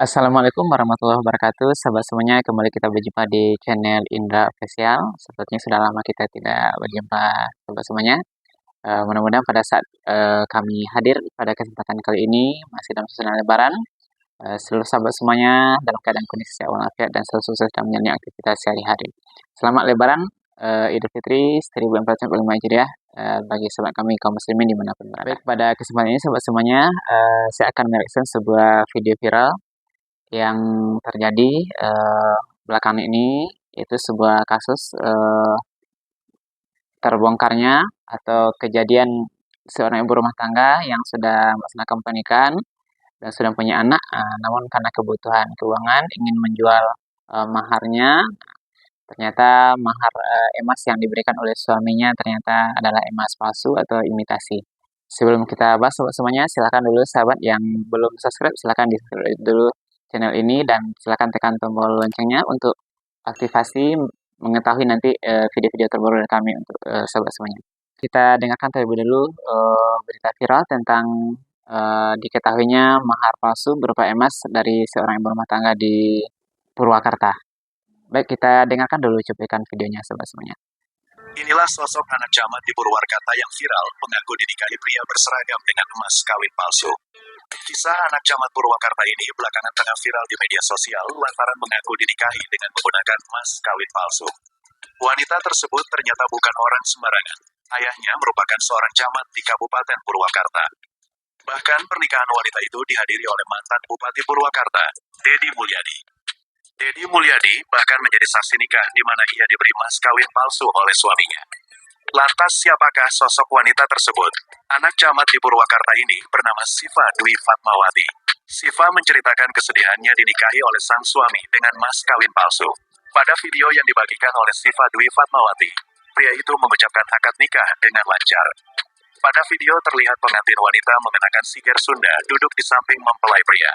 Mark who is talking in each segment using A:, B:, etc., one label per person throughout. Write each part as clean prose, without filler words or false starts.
A: Assalamualaikum warahmatullahi wabarakatuh. Sahabat semuanya, kembali kita berjumpa di channel Indra Official. Sepertinya sudah lama kita tidak berjumpa, sahabat semuanya. Mudah-mudahan pada saat kami hadir pada kesempatan kali ini masih dalam suasana Lebaran. Seluruh sahabat semuanya dalam keadaan kondisi sehat walafiat dan selalu sukses dalam menjalani aktivitas sehari-hari. Selamat Lebaran, Idul Fitri 1445 Hijriah bagi sahabat kami kaum muslimin dimanapun berada. Baik, pada kesempatan ini sahabat semuanya, saya akan mereaction sebuah video viral yang terjadi belakangan ini, itu sebuah kasus terbongkarnya atau kejadian seorang ibu rumah tangga yang sudah melaksanakan pernikahan dan sudah punya anak, namun karena kebutuhan keuangan ingin menjual maharnya. Ternyata mahar emas yang diberikan oleh suaminya ternyata adalah emas palsu atau imitasi. Sebelum kita bahas semuanya, silakan dulu sahabat yang belum subscribe, silakan di subscribe dulu channel ini dan silakan tekan tombol loncengnya untuk aktivasi mengetahui nanti video-video terbaru dari kami untuk sahabat semuanya. Kita dengarkan terlebih dulu berita viral tentang diketahuinya mahar palsu berupa emas dari seorang ibu rumah tangga di Purwakarta. Baik, kita dengarkan dulu cuplikan videonya sahabat semuanya.
B: Inilah sosok anak camat di Purwakarta yang viral mengaku dinikahi pria berseragam dengan emas kawin palsu. Kisah anak camat Purwakarta ini belakangan tengah viral di media sosial lantaran mengaku dinikahi dengan menggunakan emas kawin palsu. Wanita tersebut ternyata bukan orang sembarangan. Ayahnya merupakan seorang camat di Kabupaten Purwakarta. Bahkan pernikahan wanita itu dihadiri oleh mantan Bupati Purwakarta, Dedi Mulyadi. Dedi Mulyadi bahkan menjadi saksi nikah di mana ia diberi emas kawin palsu oleh suaminya. Lantas siapakah sosok wanita tersebut? Anak camat di Purwakarta ini bernama Siva Dwi Fatmawati. Siva menceritakan kesedihannya dinikahi oleh sang suami dengan emas kawin palsu. Pada video yang dibagikan oleh Siva Dwi Fatmawati, pria itu mengucapkan akad nikah dengan lancar. Pada video terlihat pengantin wanita mengenakan siger Sunda duduk di samping mempelai pria.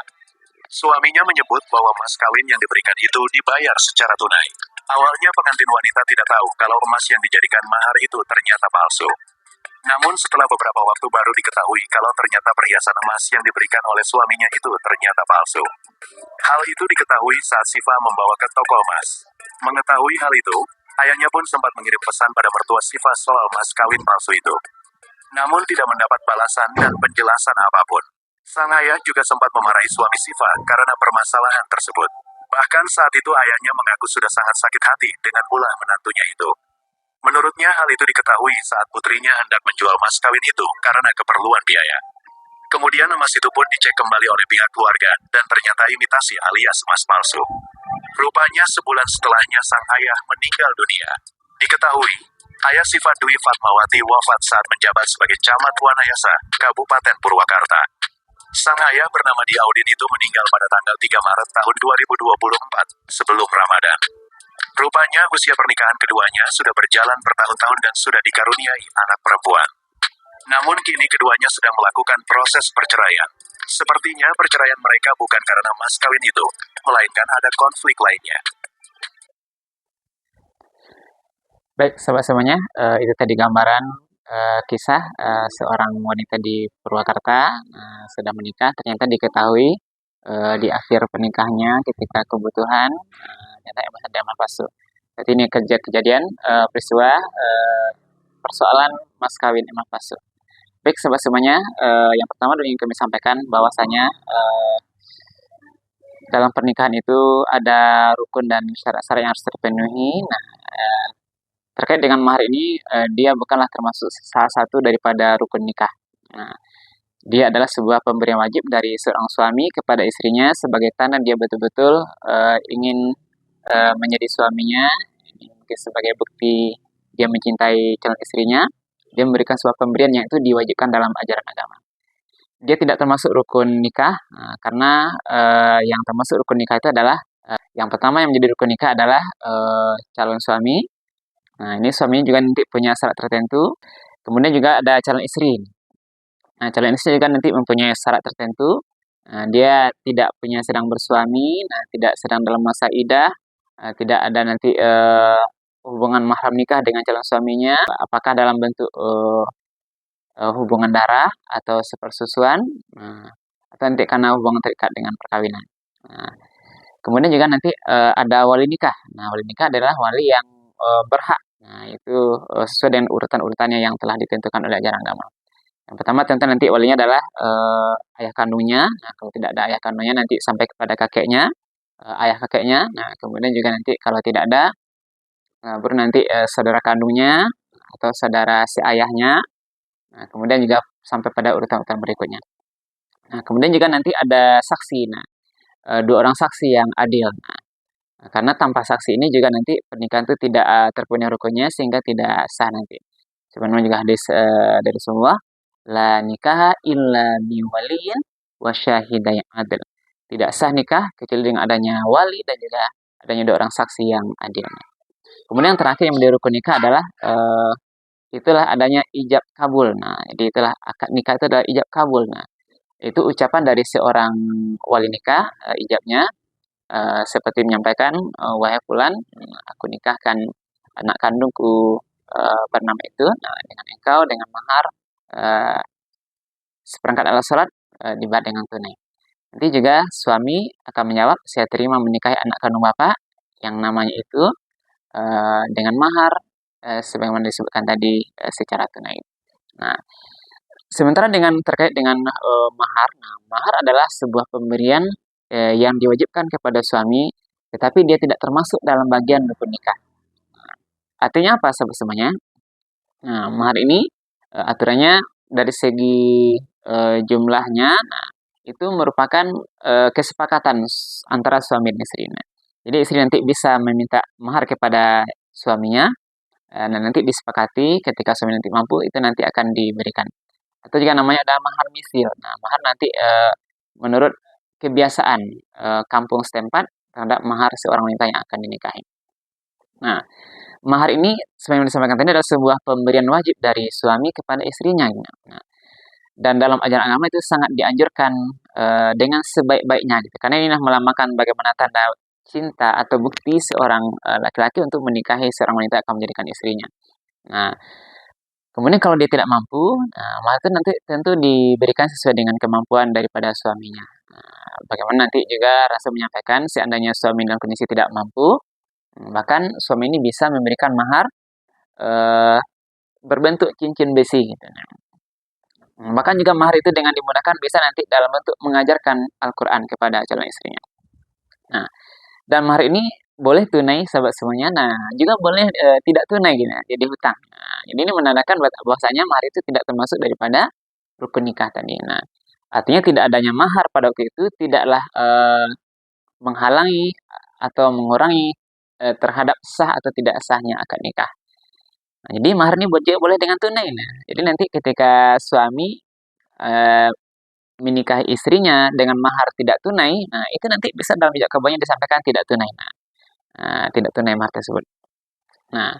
B: Suaminya menyebut bahwa emas kawin yang diberikan itu dibayar secara tunai. Awalnya pengantin wanita tidak tahu kalau emas yang dijadikan mahar itu ternyata palsu. Namun setelah beberapa waktu baru diketahui kalau ternyata perhiasan emas yang diberikan oleh suaminya itu ternyata palsu. Hal itu diketahui saat Siva membawa ke toko emas. Mengetahui hal itu, ayahnya pun sempat mengirim pesan pada mertua Siva soal emas kawin palsu itu. Namun tidak mendapat balasan dan penjelasan apapun. Sang ayah juga sempat memarahi suami Siva karena permasalahan tersebut. Bahkan saat itu ayahnya mengaku sudah sangat sakit hati dengan ulah menantunya itu. Menurutnya hal itu diketahui saat putrinya hendak menjual emas kawin itu karena keperluan biaya. Kemudian emas itu pun dicek kembali oleh pihak keluarga dan ternyata imitasi alias emas palsu. Rupanya sebulan setelahnya sang ayah meninggal dunia. Diketahui, ayah Siva Dwi Fatmawati wafat saat menjabat sebagai camat Wanayasa, Kabupaten Purwakarta. Sang ayah bernama Diaudin itu meninggal pada tanggal 3 Maret tahun 2024 sebelum Ramadan. Rupanya usia pernikahan keduanya sudah berjalan bertahun-tahun dan sudah dikaruniai anak perempuan. Namun kini keduanya sedang melakukan proses perceraian. Sepertinya perceraian mereka bukan karena emas kawin itu, melainkan ada konflik lainnya.
A: Baik, sahabat semuanya, itu tadi gambaran kisah seorang wanita di Purwakarta sedang menikah. Ternyata diketahui di akhir pernikahannya ketika kebutuhan ternyata ada emas palsu. Jadi ini kejadian peristiwa persoalan mas kawin emas palsu. Baik, sahabat semuanya, yang pertama ingin kami sampaikan bahwasanya dalam pernikahan itu ada rukun dan syarat-syarat yang harus terpenuhi. Nah, terkait dengan mahar ini, dia bukanlah termasuk salah satu daripada rukun nikah. Nah, dia adalah sebuah pemberian wajib dari seorang suami kepada istrinya sebagai tanda dia betul-betul ingin menjadi suaminya, mungkin sebagai bukti dia mencintai calon istrinya. Dia memberikan sebuah pemberian yang itu diwajibkan dalam ajaran agama. Dia tidak termasuk rukun nikah karena yang termasuk rukun nikah itu adalah yang pertama yang menjadi rukun nikah adalah calon suami. Nah, ini suaminya juga nanti punya syarat tertentu. Kemudian juga ada calon istri. Nah, calon istri juga nanti mempunyai syarat tertentu. Nah, dia tidak punya sedang bersuami, nah, tidak sedang dalam masa iddah, tidak ada nanti hubungan mahram nikah dengan calon suaminya. Apakah dalam bentuk hubungan darah atau sepersusuan, atau nanti karena hubungan terikat dengan perkawinan. Nah, kemudian juga nanti ada wali nikah. Nah, wali nikah adalah wali yang berhak. Nah, itu sesuai dengan urutan-urutannya yang telah ditentukan oleh ajaran agama. Yang pertama tentu nanti walinya adalah ayah kandungnya. Nah, kalau tidak ada ayah kandungnya nanti sampai kepada kakeknya, ayah kakeknya. Nah, kemudian juga nanti kalau tidak ada, baru nanti saudara kandungnya atau saudara si ayahnya. Nah, kemudian juga sampai pada urutan-urutan berikutnya. Nah, kemudian juga nanti ada saksi. Nah, dua orang saksi yang adil. Nah, karena tanpa saksi ini juga nanti pernikahan itu tidak terpenuhi rukunnya sehingga tidak sah nanti. Sebenarnya juga hadis dari Rasulullah, la nikaha illa bi waliyin wa syahidain adil. Tidak sah nikah kecuali dengan adanya wali dan juga adanya dua orang saksi yang adil. Kemudian yang terakhir yang menjadi rukun nikah adalah itulah adanya ijab kabul. Nah, jadi itulah akad nikah itu adalah ijab kabul. Nah, itu ucapan dari seorang wali nikah, ijabnya seperti menyampaikan, wahai fulan, aku nikahkan anak kandungku bernama itu, nah, dengan engkau dengan mahar eh, seperangkat alat sholat dibayar dengan tunai. Nanti juga suami akan menjawab, saya terima menikahi anak kandung bapak yang namanya itu dengan mahar sebagaimana disebutkan tadi secara tunai. Nah, sementara dengan terkait dengan mahar, nah, mahar adalah sebuah pemberian yang diwajibkan kepada suami, tetapi dia tidak termasuk dalam bagian rukun nikah. Artinya apa sebenarnya? Nah, mahar ini aturannya dari segi jumlahnya, nah, itu merupakan kesepakatan antara suami dan istri. Nah, jadi istri nanti bisa meminta mahar kepada suaminya, dan nanti disepakati ketika suami nanti mampu itu nanti akan diberikan. Atau juga namanya ada mahar misil. Nah, mahar nanti menurut kebiasaan kampung setempat terhadap mahar seorang wanita yang akan dinikahi. Nah, mahar ini seperti yang disampaikan tadi adalah sebuah pemberian wajib dari suami kepada istrinya. Nah, dan dalam ajaran agama itu sangat dianjurkan dengan sebaik-baiknya gitu. Karena ini melambangkan bagaimana tanda cinta atau bukti seorang laki-laki untuk menikahi seorang wanita yang akan menjadikan istrinya. Nah, kemudian kalau dia tidak mampu, nah, maka itu nanti tentu diberikan sesuai dengan kemampuan daripada suaminya. Nah, bagaimana nanti juga Rasul menyampaikan, seandainya suami dalam kondisi tidak mampu, bahkan suami ini bisa memberikan mahar eh, berbentuk cincin besi gitu. Bahkan juga mahar itu dengan dimudahkan bisa nanti dalam bentuk mengajarkan Al-Quran kepada calon istrinya. Nah, dan mahar ini boleh tunai sahabat semuanya. Nah, juga boleh tidak tunai gitu, jadi hutang. Nah, jadi ini menandakan bahwasanya mahar itu tidak termasuk daripada rukun nikah tadi. Nah, artinya tidak adanya mahar pada waktu itu tidaklah menghalangi atau mengurangi terhadap sah atau tidak sahnya akad nikah. Nah, jadi mahar ini juga boleh dengan tunai. Nah, jadi nanti ketika suami eh, menikahi istrinya dengan mahar tidak tunai, nah itu nanti bisa dalam ijab kabulnya disampaikan tidak tunai. Nah, tidak tunai mahar tersebut. Nah,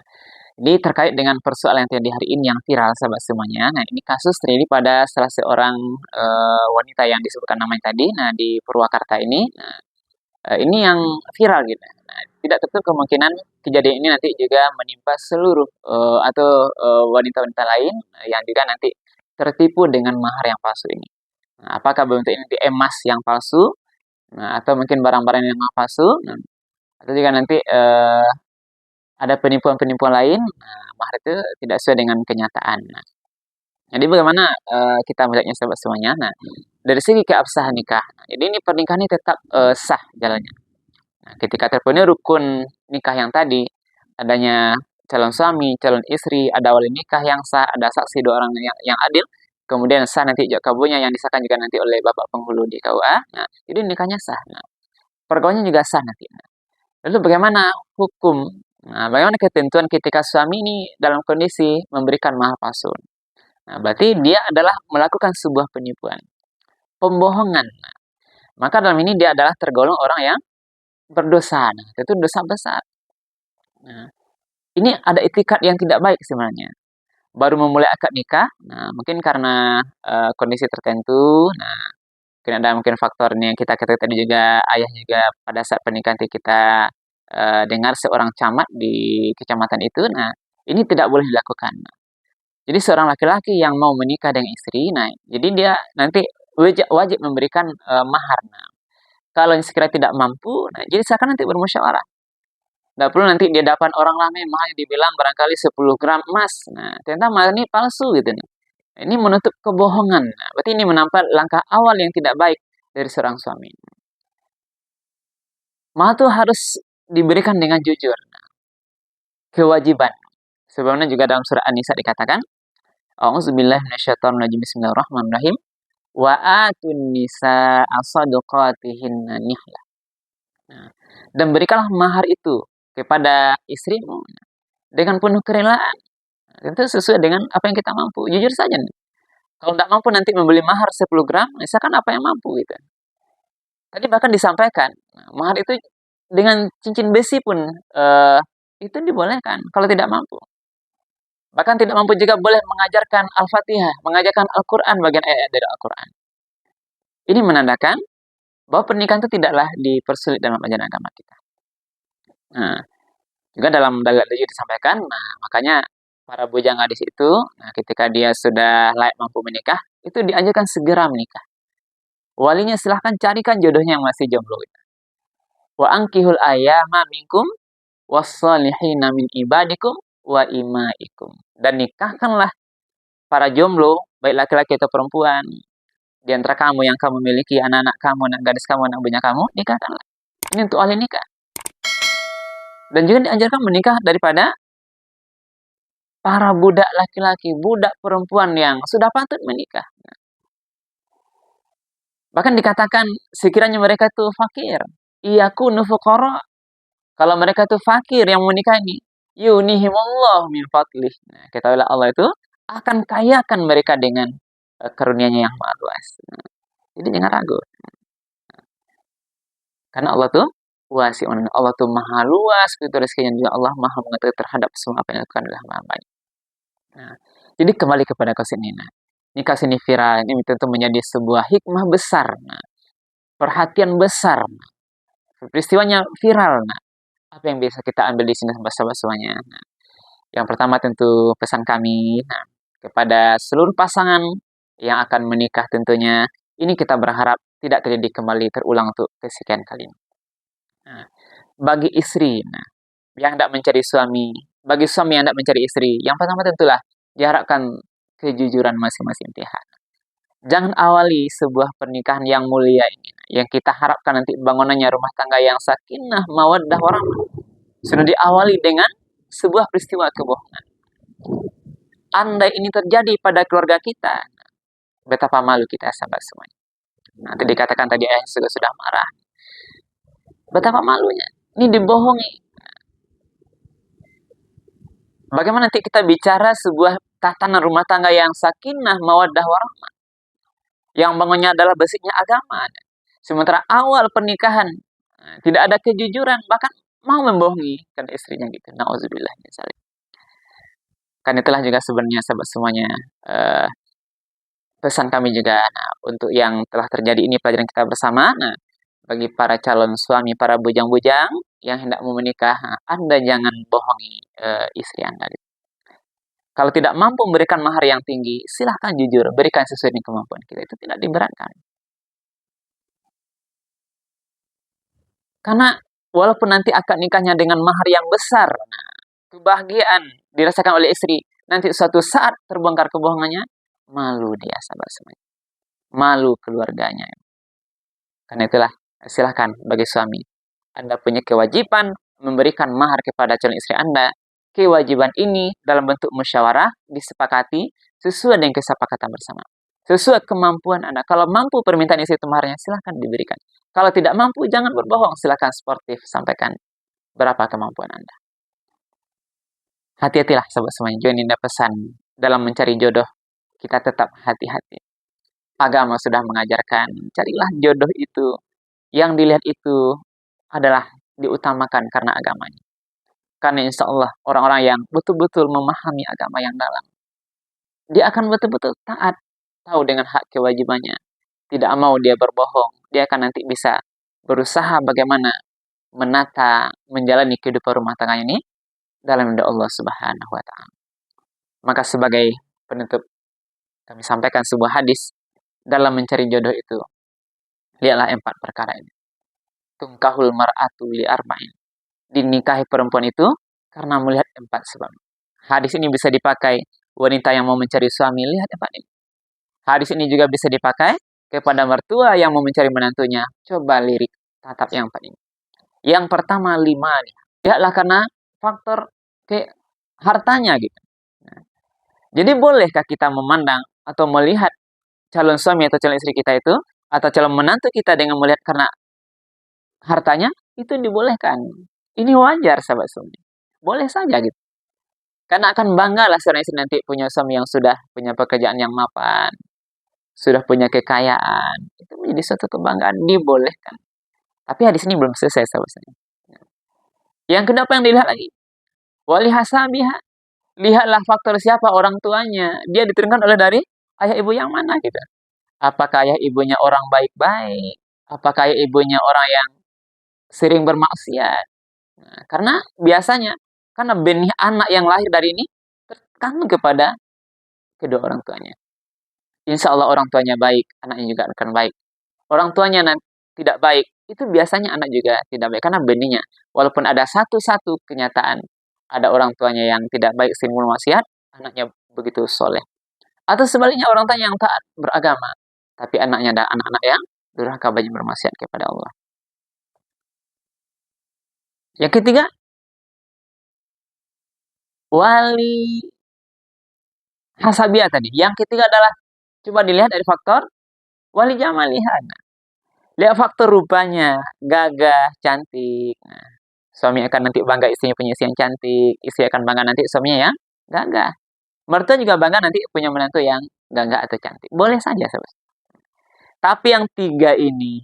A: ini terkait dengan persoalan yang terjadi hari ini yang viral sahabat semuanya. Nah, ini kasus terjadi pada salah seorang wanita yang disebutkan namanya tadi. Nah, di Purwakarta ini. Nah, ini yang viral gitu. Nah, tidak tertutup kemungkinan kejadian ini nanti juga menimpa seluruh atau wanita-wanita lain yang juga nanti tertipu dengan mahar yang palsu ini. Nah, apakah bentuk ini emas yang palsu, nah, atau mungkin barang-barang yang palsu, nah, atau juga nanti ada penipuan-penipuan lain, nah, mahar itu tidak sesuai dengan kenyataan. Nah, jadi bagaimana kita melihatnya sahabat semuanya? Nah, dari segi keabsahan nikah, nah, jadi ini pernikahan ini tetap sah jalannya. Nah, ketika terpenuhi rukun nikah yang tadi, adanya calon suami, calon istri, ada wali nikah yang sah, ada saksi dua orang yang adil, kemudian sah nanti ijab kabulnya yang disahkan juga nanti oleh bapak penghulu di KUA. Nah, jadi nikahnya sah. Nah, pergaulannya juga sah nanti. Nah, lalu bagaimana hukum? Nah, bagaimana ketentuan ketika suami ini dalam kondisi memberikan mahar palsu? Nah, berarti dia adalah melakukan sebuah penipuan, pembohongan. Nah, maka dalam ini dia adalah tergolong orang yang berdosa. Nah, itu dosa besar. Nah, ini ada etikat yang tidak baik sebenarnya. Baru memulai akad nikah, nah mungkin karena kondisi tertentu, nah mungkin ada mungkin faktor ini yang kita ketahui tadi juga ayah juga pada saat pernikahan kita dengar seorang camat di kecamatan itu, nah ini tidak boleh dilakukan. Jadi seorang laki-laki yang mau menikah dengan istri, nah jadi dia nanti wajib memberikan mahar. Nah, Kalau sekiranya tidak mampu, nah jadi silakan nanti bermusyawarah. Nggak perlu nanti di hadapan orang ramai mahal dibilang barangkali 10 gram emas. Nah, ternyata mahal ini palsu gitu nih. Ini menutup kebohongan. Nah, berarti ini menampak langkah awal yang tidak baik dari seorang suami. Mahal itu harus diberikan dengan jujur. Kewajiban. Sebelumnya juga dalam surah An-Nisa dikatakan, A'udzubillahi minasyaitonirrajim. Bismillahirrahmanirrahim. Wa atun nisa asadqatihinna nihlah. Nah, dan berikanlah mahar itu kepada istrimu dengan penuh kerelaan. Itu sesuai dengan apa yang kita mampu. Jujur saja. Kalau tidak mampu nanti membeli mahar 10 gram, misalkan apa yang mampu gitu. Tadi bahkan disampaikan, mahar itu dengan cincin besi pun itu dibolehkan kalau tidak mampu. Bahkan tidak mampu juga boleh mengajarkan Al-Fatihah, mengajarkan Al-Quran, bagian ayat dari Al-Quran. Ini menandakan bahwa pernikahan itu tidaklah dipersulit dalam ajaran agama kita. Nah, juga dalam dalil-dalil disampaikan, nah makanya para bujang gadis itu, nah ketika dia sudah layak mampu menikah, itu dianjurkan segera menikah. Walinya silahkan carikan jodohnya yang masih jomblo. Wa ankihul ayyama minkum wassalihina min ibadikum wa imaikum. Dan nikahkanlah para jomblo, baik laki-laki atau perempuan, di antara kamu yang kamu miliki, anak-anak kamu, anak gadis kamu, anak bujang kamu, nikahkanlah. Ini untuk ahli nikah. Dan juga dianjurkan menikah daripada para budak laki-laki, budak perempuan yang sudah patut menikah. Bahkan dikatakan sekiranya mereka itu fakir, iyakunu fuqara. Kalau mereka itu fakir yang menikah ini, yunihimullah min fadlih. Nah, ketahuilah Allah itu akan kayakan mereka dengan karunia-Nya yang maha luas. Nah, jadi jangan ragu. Karena Allah tuh wasi'un. Allah tuh maha luas, itu rezekinya juga Allah maha mengetahui terhadap semua apa yang dilakukan oleh hamba-hambanya. Nah, jadi kembali kepada kasus ini. Nah, ini kasus ini viral, ini tentu menjadi sebuah hikmah besar. Nah, perhatian besar. Nah, peristiwanya viral. Nah, apa yang bisa kita ambil di sini sahabat-sahabat semuanya? Nah, yang pertama tentu pesan kami kepada seluruh pasangan yang akan menikah tentunya, ini kita berharap tidak terjadi kembali terulang untuk kesekian kali. Nah, bagi istri yang hendak mencari suami, bagi suami yang hendak mencari istri, yang pertama tentulah diharapkan kejujuran masing-masing pihak. Jangan awali sebuah pernikahan yang mulia ini, yang kita harapkan nanti bangunannya rumah tangga yang sakinah, mawaddah, warahmah, sudah diawali dengan sebuah peristiwa kebohongan. Andai ini terjadi pada keluarga kita, betapa malu kita sahabat semuanya. Nanti dikatakan tadi ayah sudah marah. Betapa malunya. Ini dibohongi. Bagaimana nanti kita bicara sebuah tatanan rumah tangga yang sakinah, mawaddah, warahmah, yang bangunnya adalah basicnya agama. Sementara awal pernikahan tidak ada kejujuran, bahkan mau membohongi kan istrinya gitu. Nauzubillah min dzalik. Kan itulah juga sebenarnya sahabat semuanya pesan kami juga untuk yang telah terjadi ini pelajaran kita bersama. Nah, bagi para calon suami, para bujang-bujang yang hendak mau menikah, Anda jangan bohongi istri Anda. Kalau tidak mampu memberikan mahar yang tinggi, silahkan jujur, berikan sesuai dengan kemampuan kita. Itu tidak diberatkan. Karena walaupun nanti akad nikahnya dengan mahar yang besar, kebahagiaan dirasakan oleh istri, nanti suatu saat terbongkar kebohongannya, malu dia sahabat semuanya. Malu keluarganya. Karena itulah, silahkan bagi suami. Anda punya kewajiban memberikan mahar kepada calon istri Anda. Kewajiban ini dalam bentuk musyawarah disepakati sesuai dengan kesepakatan bersama. Sesuai kemampuan Anda. Kalau mampu permintaan istri itu maharnya, silahkan diberikan. Kalau tidak mampu, jangan berbohong. Silahkan sportif, sampaikan berapa kemampuan Anda. Hati-hatilah sahabat semuanya. Join Indah pesan dalam mencari jodoh. Kita tetap hati-hati. Agama sudah mengajarkan, carilah jodoh itu. Yang dilihat itu adalah diutamakan karena agamanya. Karena insya Allah orang-orang yang betul-betul memahami agama yang dalam, dia akan betul-betul taat, tahu dengan hak kewajibannya. Tidak mau dia berbohong. Dia akan nanti bisa berusaha bagaimana menata, menjalani kehidupan rumah tangga ini dalam ridha Allah Subhanahu wa Ta'ala. Maka sebagai penutup, kami sampaikan sebuah hadis dalam mencari jodoh itu. Lihatlah 4 perkara ini. tungkahul mar'atu li arba'in. Dinikahi perempuan itu karena melihat 4 sebab. Hadis ini bisa dipakai wanita yang mau mencari suami, lihat 4 ini. Hadis ini juga bisa dipakai kepada mertua yang mau mencari menantunya. Coba lirik, tatap yang 4 ini. Yang pertama 5 nih. Lihatlah karena faktor ke hartanya gitu. Nah, jadi bolehkah kita memandang atau melihat calon suami atau calon istri kita itu atau calon menantu kita dengan melihat karena hartanya? Itu dibolehkan. Ini wajar sahabat suami. Boleh saja gitu. Karena akan bangga lah seorang istri nanti punya suami yang sudah punya pekerjaan yang mapan, sudah punya kekayaan. Itu menjadi suatu kebanggaan, dibolehkan. Tapi hadis ini belum selesai sahabat suami. Yang kedua apa yang dilihat lagi? Wali hasabiha. Lihatlah faktor siapa orang tuanya. Dia diturunkan oleh dari ayah ibu yang mana gitu. Apakah ayah ibunya orang baik-baik? Apakah ayah ibunya orang yang sering bermaksiat? Nah, karena biasanya, karena benih anak yang lahir dari ini tergantung kepada kedua orang tuanya. Insya Allah orang tuanya baik, anaknya juga akan baik. Orang tuanya tidak baik, itu biasanya anak juga tidak baik. Karena benihnya, walaupun ada satu-satu kenyataan, ada orang tuanya yang tidak baik, sering bermaksiat, anaknya begitu soleh. Atau sebaliknya orang tuanya yang taat beragama, tapi anaknya ada anak-anak yang durhaka banyak bermaksiat kepada Allah. Yang ketiga, wali hasabiah tadi. Yang ketiga adalah, coba dilihat dari faktor wali jamalihan. Lihat faktor rupanya, gagah, cantik. Nah, suami akan nanti bangga istrinya punya istri yang cantik, istri akan bangga nanti suaminya yang gagah. Mertua juga bangga nanti punya menantu yang gagah atau cantik. Boleh saja, sahabat. Tapi yang 3 ini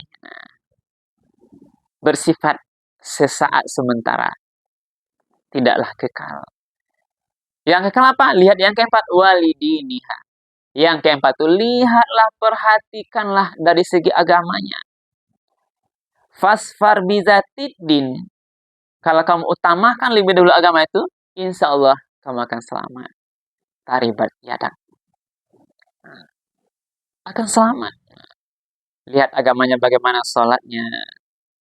A: bersifat sesaat sementara, tidaklah kekal. Yang kekal apa? Lihat yang keempat, walidiniha. Yang keempat itu, lihatlah, perhatikanlah dari segi agamanya. Fasfar bizatiddin. Kalau kamu utamakan lebih dulu agama itu, insya Allah kamu akan selamat. Taribat yadak. Akan selamat. Lihat agamanya bagaimana sholatnya.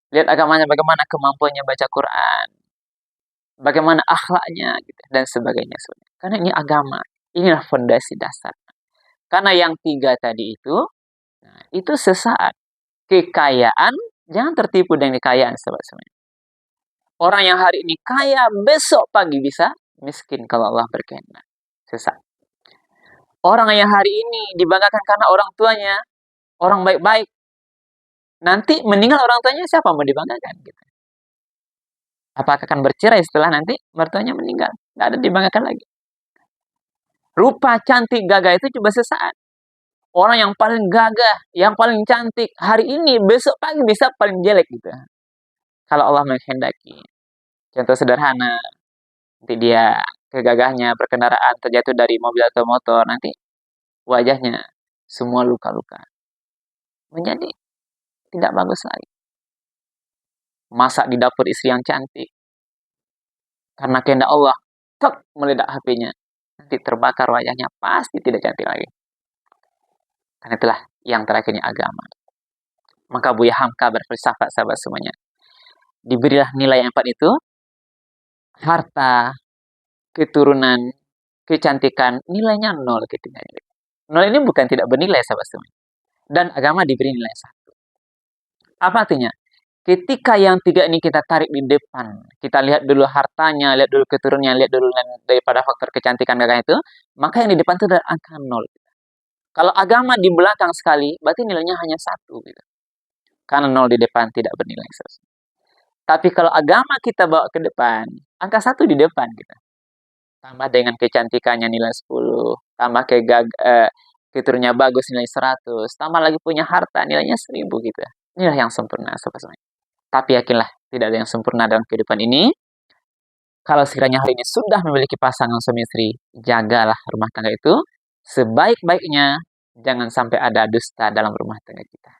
A: Lihat agamanya bagaimana kemampuannya baca Quran. Bagaimana akhlaknya gitu, dan sebagainya. Karena ini agama. Inilah fondasi dasar. Karena yang 3 tadi itu sesaat. Kekayaan, jangan tertipu dengan kekayaan, sahabat-sahabat. Orang yang hari ini kaya, besok pagi bisa miskin kalau Allah berkehendak. Sesaat. Orang yang hari ini dibanggakan karena orang tuanya orang baik-baik, nanti meninggal orang tuanya, siapa mau dibanggakan gitu? Apakah akan bercerai setelah nanti mertuanya meninggal? Nggak ada dibanggakan lagi. Rupa cantik gagah itu cuma sesaat. Orang yang paling gagah, yang paling cantik hari ini, besok pagi bisa paling jelek gitu. Kalau Allah menghendaki. Contoh sederhana, nanti dia kegagahnya berkendaraan terjatuh dari mobil atau motor, nanti wajahnya semua luka-luka. Menjadi tidak bagus lagi. Masak di dapur istri yang cantik. Karena kehendak Allah, tek meledak HP-nya. Nanti terbakar wajahnya, pasti tidak cantik lagi. Karena itulah yang terakhirnya agama. Maka Buya Hamka berfilsafat, sahabat semuanya. Diberilah nilai yang 4 itu, harta, keturunan, kecantikan, nilainya 0 ketika. 0 ini bukan tidak bernilai, sahabat semuanya. Dan agama diberi nilai 1. Apa artinya? Ketika yang 3 ini kita tarik di depan, kita lihat dulu hartanya, lihat dulu keturunannya, lihat dulu daripada faktor kecantikan gagah itu, maka yang di depan itu adalah angka 0. Kalau agama di belakang sekali, berarti nilainya hanya 1. Gitu. Karena 0 di depan tidak bernilai. Tapi kalau agama kita bawa ke depan, angka 1 di depan. Gitu. Tambah dengan kecantikannya nilai 10, tambah keturunannya bagus nilai 100, tambah lagi punya harta nilainya 1000 gitu. Inilah yang sempurna, sobat-sobat. Tapi yakinlah, tidak ada yang sempurna dalam kehidupan ini. Kalau sekiranya hari ini sudah memiliki pasangan suami istri, jagalah rumah tangga itu sebaik-baiknya. Jangan sampai ada dusta dalam rumah tangga kita.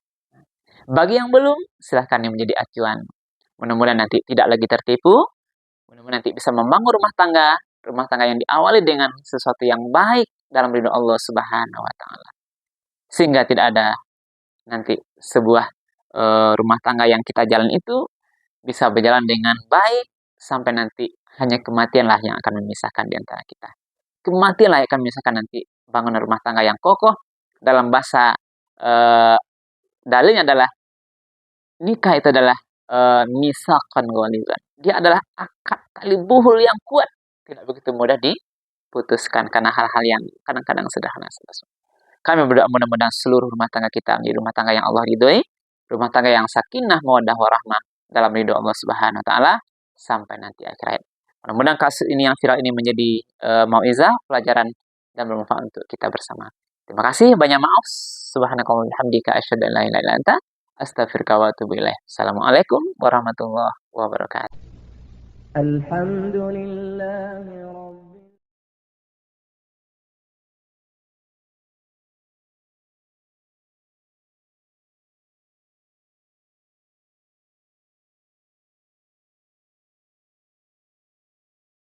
A: Bagi yang belum, silahkan yang menjadi acuan. Mudah-mudahan nanti tidak lagi tertipu. Mudah-mudahan nanti bisa membangun rumah tangga yang diawali dengan sesuatu yang baik dalam ridho Allah Subhanahu wa Ta'ala. Sehingga tidak ada nanti sebuah rumah tangga yang kita jalan itu bisa berjalan dengan baik sampai nanti hanya kematianlah yang akan memisahkan di antara kita. Kematianlah yang akan memisahkan nanti bangunan rumah tangga yang kokoh. Dalam bahasa dalilnya adalah nikah itu adalah misaqan ghalidhan. Dia adalah akad tali buhul yang kuat, tidak begitu mudah diputuskan karena hal-hal yang kadang-kadang sederhana. Kami berdoa mudah-mudahan seluruh rumah tangga kita menjadi rumah tangga yang Allah ridhoi, rumah tangga yang sakinah, mawaddah, warahmah dalam ridho Allah Subhanahu wa taala sampai nanti akhir hayat. Mudah-mudahan kasus ini yang viral ini menjadi mauizah, pelajaran dan bermanfaat untuk kita bersama. Terima kasih, banyak maaf. Subhanakallahumma wa bihamdika asyhadu an la ilaha illa anta astaghfiruka wa atubu ilaik. Assalamualaikum warahmatullahi wabarakatuh. Alhamdulillah.